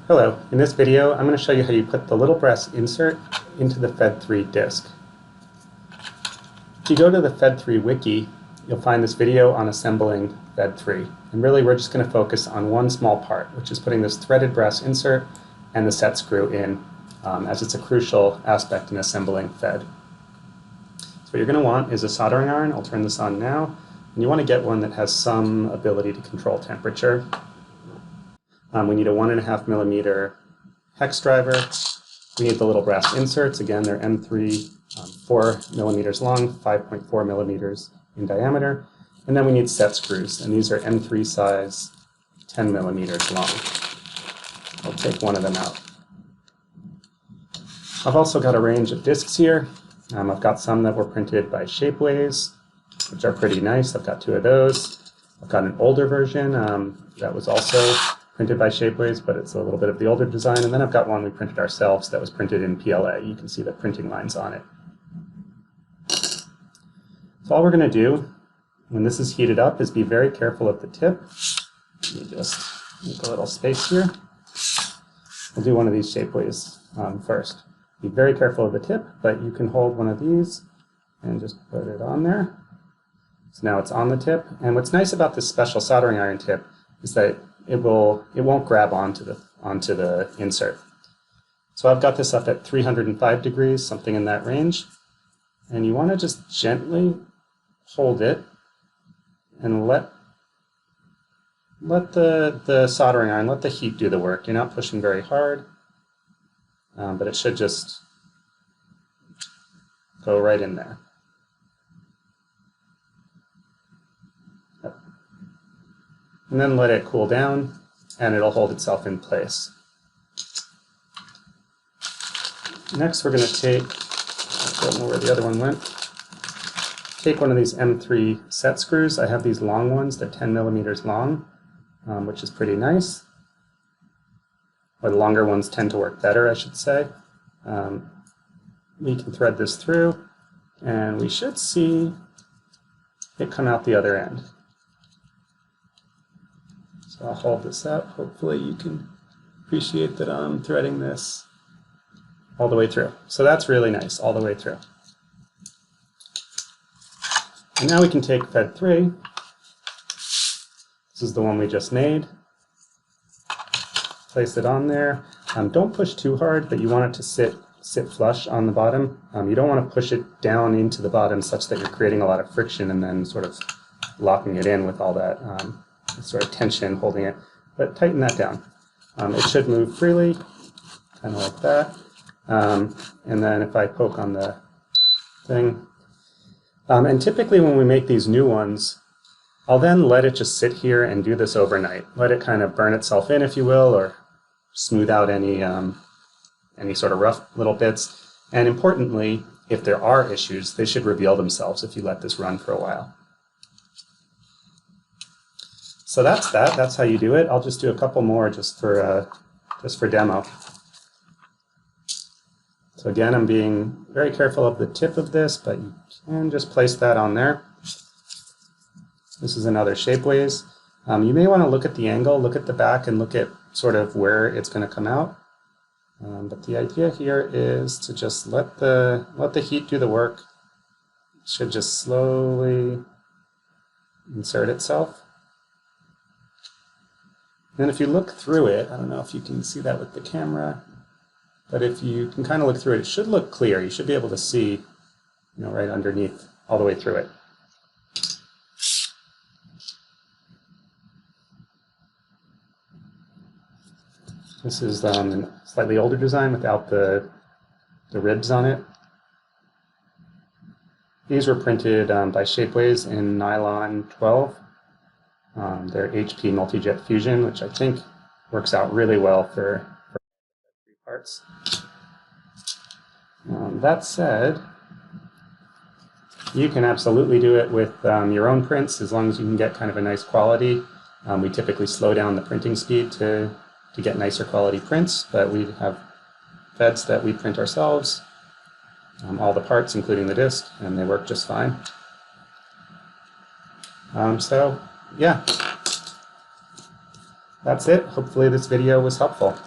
Hello, in this video I'm going to show you how you put the little brass insert into the FED3 disk. If you go to the FED3 wiki, you'll find this video on assembling FED3. And really we're just going to focus on one small part, which is putting this threaded brass insert and the set screw in, as it's a crucial aspect in assembling FED. So what you're going to want is a soldering iron. I'll turn this on now. And you want to get one that has some ability to control temperature. We need a 1.5 millimeter hex driver. We need the little brass inserts. Again, they're M3, 4 millimeters long, 5.4 millimeters in diameter. And then we need set screws, and these are M3 size, 10 millimeters long. I'll take one of them out. I've also got a range of discs here. I've got some that were printed by Shapeways, which are pretty nice. I've got 2 of those. I've got an older version that was also printed by Shapeways, but it's a little bit of the older design. And then I've got one we printed ourselves that was printed in PLA. You can see the printing lines on it. So all we're going to do when this is heated up is be very careful of the tip. Let me just make a little space here. We'll do one of these Shapeways first. Be very careful of the tip, but you can hold one of these and just put it on there. So now it's on the tip. And what's nice about this special soldering iron tip is that it won't grab onto the insert. So I've got this up at 305 degrees, something in that range. And you want to just gently hold it and let the soldering iron, let the heat do the work. You're not pushing very hard, but it should just go right in there. And then let it cool down, and it'll hold itself in place. Next, we're going to take, I don't know where the other one went, take one of these M3 set screws. I have these long ones, they're 10 millimeters long, which is pretty nice. Or the longer ones tend to work better, I should say. We can thread this through, and we should see it come out the other end. So I'll hold this up. Hopefully you can appreciate that I'm threading this all the way through. So that's really nice, all the way through. And now we can take FED3. This is the one we just made. Place it on there. Don't push too hard, but you want it to sit flush on the bottom. You don't want to push it down into the bottom such that you're creating a lot of friction and then sort of locking it in with all that sort of tension holding it, but tighten that down. It should move freely, kind of like that. And then if I poke on the thing, and typically when we make these new ones, I'll then let it just sit here and do this overnight. Let it kind of burn itself in, if you will, or smooth out any sort of rough little bits. And importantly, if there are issues, they should reveal themselves if you let this run for a while. So that's how you do it. I'll just do a couple more just for demo. So again, I'm being very careful of the tip of this, but you can just place that on there. This is another Shapeways. You may want to look at the angle, look at the back, and look at sort of where it's going to come out. But the idea here is to just let the heat do the work. It should just slowly insert itself. And if you look through it, I don't know if you can see that with the camera, but if you can kind of look through it, it should look clear. You should be able to see, right underneath, all the way through it. This is a slightly older design without the ribs on it. These were printed by Shapeways in nylon 12. They're HP multi-jet fusion, which I think works out really well for 3 parts. That said, you can absolutely do it with your own prints as long as you can get kind of a nice quality. We typically slow down the printing speed to get nicer quality prints, but we have FEDs that we print ourselves, all the parts including the disc, and they work just fine. So yeah, that's it. Hopefully this video was helpful.